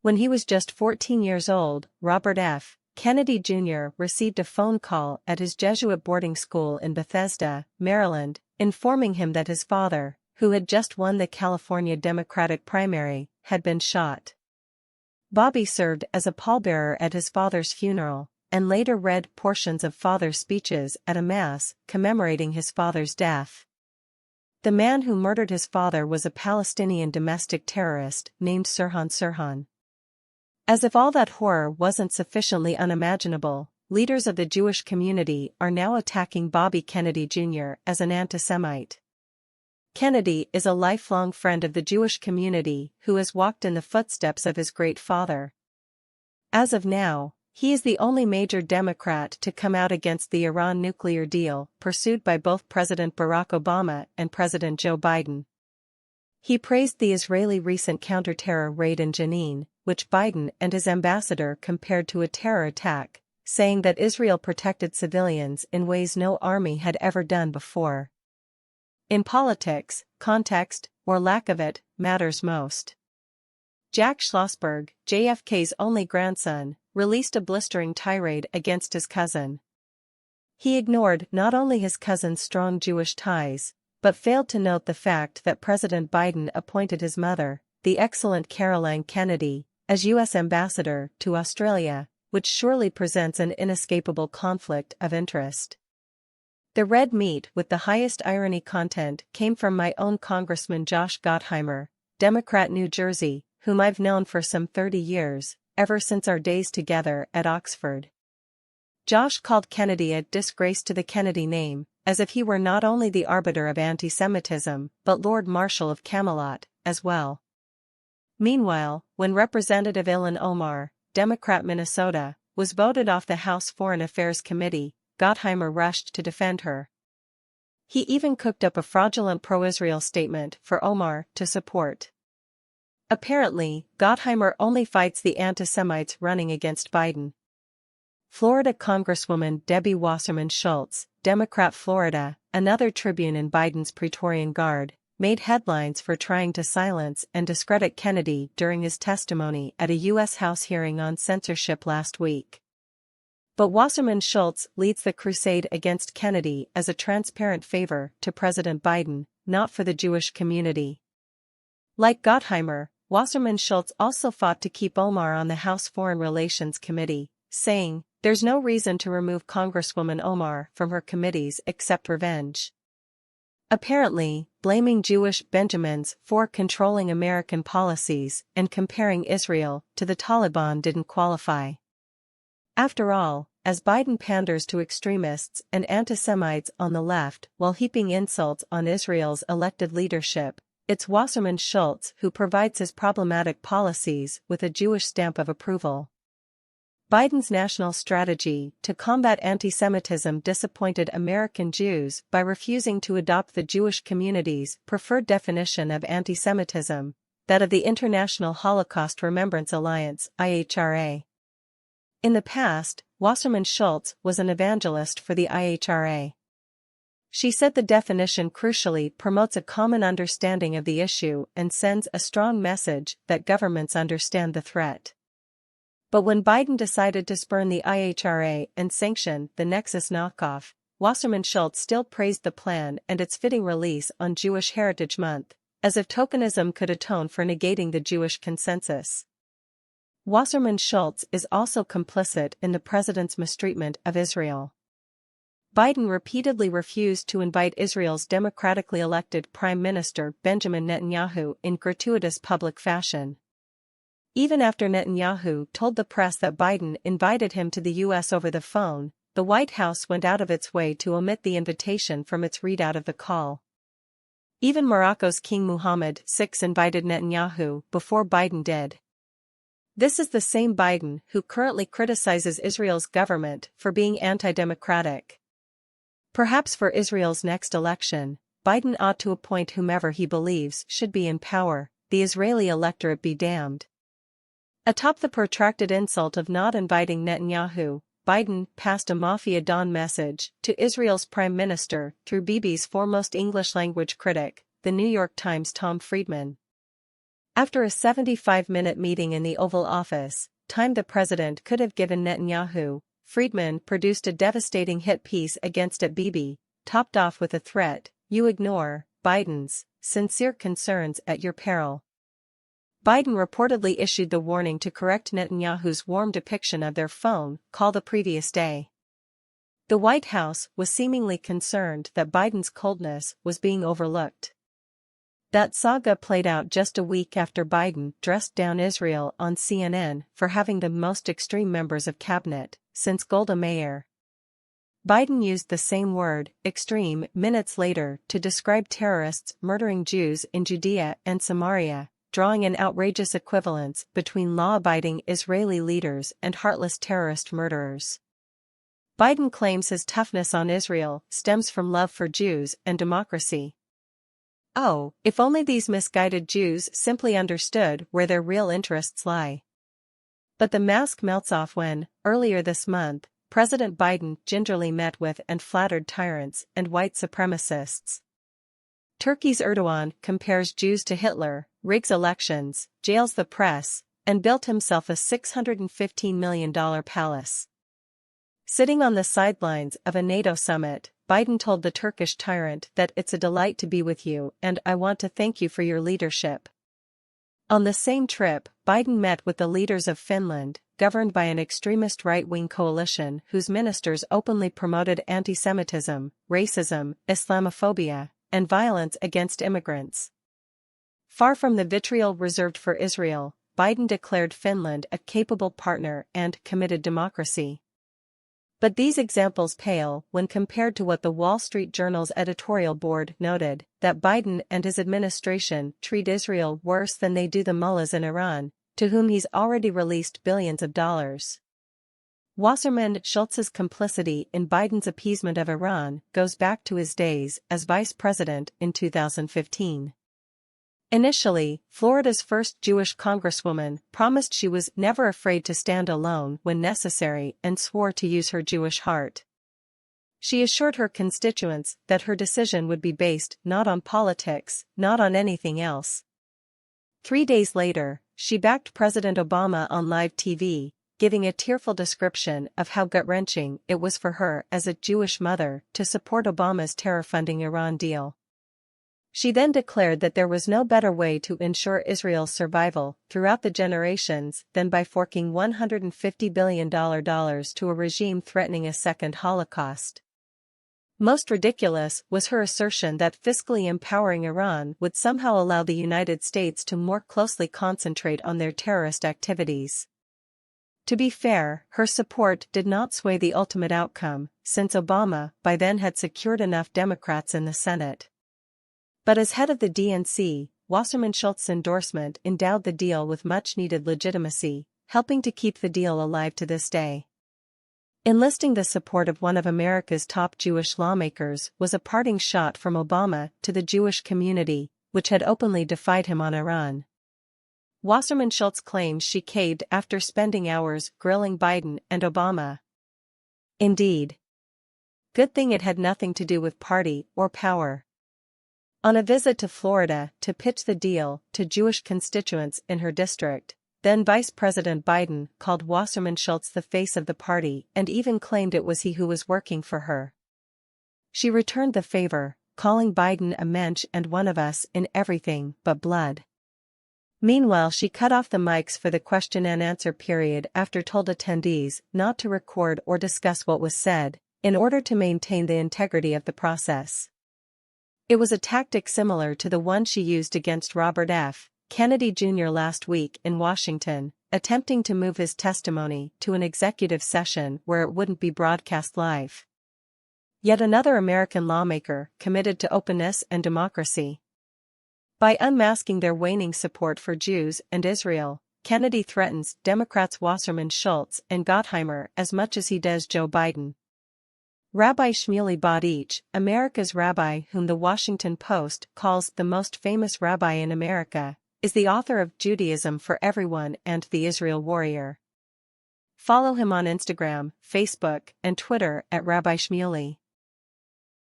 When he was just 14 years old, Robert F. Kennedy Jr. received a phone call at his Jesuit boarding school in Bethesda, Maryland, informing him that his father, who had just won the California Democratic primary, had been shot. Bobby served as a pallbearer at his father's funeral, and later read portions of father's speeches at a mass commemorating his father's death. The man who murdered his father was a Palestinian domestic terrorist named Sirhan Sirhan. As if all that horror wasn't sufficiently unimaginable, leaders of the Jewish community are now attacking Bobby Kennedy Jr. as an anti-Semite. Kennedy is a lifelong friend of the Jewish community who has walked in the footsteps of his great father. As of now, he is the only major Democrat to come out against the Iran nuclear deal pursued by both President Barack Obama and President Joe Biden. He praised the Israeli recent counter-terror raid in Jenin, which Biden and his ambassador compared to a terror attack, saying that Israel protected civilians in ways no army had ever done before. In politics, context, or lack of it, matters most. Jack Schlossberg, JFK's only grandson, released a blistering tirade against his cousin. He ignored not only his cousin's strong Jewish ties, but failed to note the fact that President Biden appointed his mother, the excellent Caroline Kennedy, as U.S. ambassador to Australia, which surely presents an inescapable conflict of interest. The red meat with the highest irony content came from my own Congressman Josh Gottheimer, Democrat New Jersey, whom I've known for some 30 years, ever since our days together at Oxford. Josh called Kennedy a disgrace to the Kennedy name, as if he were not only the arbiter of anti-Semitism, but Lord Marshal of Camelot, as well. Meanwhile, when Representative Ilhan Omar, Democrat Minnesota, was voted off the House Foreign Affairs Committee, Gottheimer rushed to defend her. He even cooked up a fraudulent pro-Israel statement for Omar to support. Apparently, Gottheimer only fights the anti-Semites running against Biden. Florida Congresswoman Debbie Wasserman Schultz, Democrat Florida, another tribune in Biden's Praetorian Guard, made headlines for trying to silence and discredit Kennedy during his testimony at a U.S. House hearing on censorship last week. But Wasserman Schultz leads the crusade against Kennedy as a transparent favor to President Biden, not for the Jewish community. Like Gottheimer, Wasserman Schultz also fought to keep Omar on the House Foreign Relations Committee, saying, "There's no reason to remove Congresswoman Omar from her committees except revenge." Apparently, blaming Jewish Benjamins for controlling American policies and comparing Israel to the Taliban didn't qualify. After all, as Biden panders to extremists and anti-Semites on the left while heaping insults on Israel's elected leadership, it's Wasserman Schultz who provides his problematic policies with a Jewish stamp of approval. Biden's national strategy to combat anti-Semitism disappointed American Jews by refusing to adopt the Jewish community's preferred definition of anti-Semitism, that of the International Holocaust Remembrance Alliance (IHRA). In the past, Wasserman Schultz was an evangelist for the IHRA. She said the definition crucially promotes a common understanding of the issue and sends a strong message that governments understand the threat. But when Biden decided to spurn the IHRA and sanction the Nexus knockoff, Wasserman Schultz still praised the plan and its fitting release on Jewish Heritage Month, as if tokenism could atone for negating the Jewish consensus. Wasserman Schultz is also complicit in the president's mistreatment of Israel. Biden repeatedly refused to invite Israel's democratically elected Prime Minister Benjamin Netanyahu in gratuitous public fashion. Even after Netanyahu told the press that Biden invited him to the U.S. over the phone, the White House went out of its way to omit the invitation from its readout of the call. Even Morocco's King Mohammed VI invited Netanyahu before Biden did. This is the same Biden who currently criticizes Israel's government for being anti-democratic. Perhaps for Israel's next election, Biden ought to appoint whomever he believes should be in power, the Israeli electorate be damned. Atop the protracted insult of not inviting Netanyahu, Biden passed a Mafia Don message to Israel's prime minister through Bibi's foremost English-language critic, the New York Times' Tom Friedman. After a 75-minute meeting in the Oval Office, time the president could have given Netanyahu, Friedman produced a devastating hit piece against it. Bibi, topped off with a threat, "You ignore Biden's sincere concerns at your peril." Biden reportedly issued the warning to correct Netanyahu's warm depiction of their phone call the previous day. The White House was seemingly concerned that Biden's coldness was being overlooked. That saga played out just a week after Biden dressed down Israel on CNN for having the most extreme members of cabinet since Golda Meir. Biden used the same word, extreme, minutes later to describe terrorists murdering Jews in Judea and Samaria, drawing an outrageous equivalence between law-abiding Israeli leaders and heartless terrorist murderers. Biden claims his toughness on Israel stems from love for Jews and democracy. Oh, if only these misguided Jews simply understood where their real interests lie. But the mask melts off when, earlier this month, President Biden gingerly met with and flattered tyrants and white supremacists. Turkey's Erdogan compares Jews to Hitler, rigs elections, jails the press, and built himself a $615 million palace. Sitting on the sidelines of a NATO summit, Biden told the Turkish tyrant that "It's a delight to be with you and I want to thank you for your leadership." On the same trip, Biden met with the leaders of Finland, governed by an extremist right-wing coalition whose ministers openly promoted anti-Semitism, racism, Islamophobia, and violence against immigrants. Far from the vitriol reserved for Israel, Biden declared Finland a capable partner and committed democracy. But these examples pale when compared to what the Wall Street Journal's editorial board noted, that Biden and his administration treat Israel worse than they do the mullahs in Iran, to whom he's already released billions of dollars. Wasserman Schultz's complicity in Biden's appeasement of Iran goes back to his days as vice president in 2015. Initially, Florida's first Jewish congresswoman promised she was never afraid to stand alone when necessary and swore to use her Jewish heart. She assured her constituents that her decision would be based not on politics, not on anything else. 3 days later, she backed President Obama on live TV, giving a tearful description of how gut-wrenching it was for her as a Jewish mother to support Obama's terror-funding Iran deal. She then declared that there was no better way to ensure Israel's survival throughout the generations than by forking $150 billion to a regime threatening a second Holocaust. Most ridiculous was her assertion that fiscally empowering Iran would somehow allow the United States to more closely concentrate on their terrorist activities. To be fair, her support did not sway the ultimate outcome, since Obama by then had secured enough Democrats in the Senate. But as head of the DNC, Wasserman Schultz's endorsement endowed the deal with much-needed legitimacy, helping to keep the deal alive to this day. Enlisting the support of one of America's top Jewish lawmakers was a parting shot from Obama to the Jewish community, which had openly defied him on Iran. Wasserman Schultz claims she caved after spending hours grilling Biden and Obama. Indeed. Good thing it had nothing to do with party or power. On a visit to Florida to pitch the deal to Jewish constituents in her district, then Vice President Biden called Wasserman Schultz the face of the party and even claimed it was he who was working for her. She returned the favor, calling Biden a mensch and one of us in everything but blood. Meanwhile, she cut off the mics for the question and answer period after told attendees not to record or discuss what was said, in order to maintain the integrity of the process. It was a tactic similar to the one she used against Robert F. Kennedy Jr. last week in Washington, attempting to move his testimony to an executive session where it wouldn't be broadcast live. Yet another American lawmaker committed to openness and democracy. By unmasking their waning support for Jews and Israel, Kennedy threatens Democrats Wasserman Schultz and Gottheimer as much as he does Joe Biden. Rabbi Shmuley Badich, America's rabbi whom the Washington Post calls the most famous rabbi in America, is the author of Judaism for Everyone and The Israel Warrior. Follow him on Instagram, Facebook, and Twitter at Rabbi Shmuley.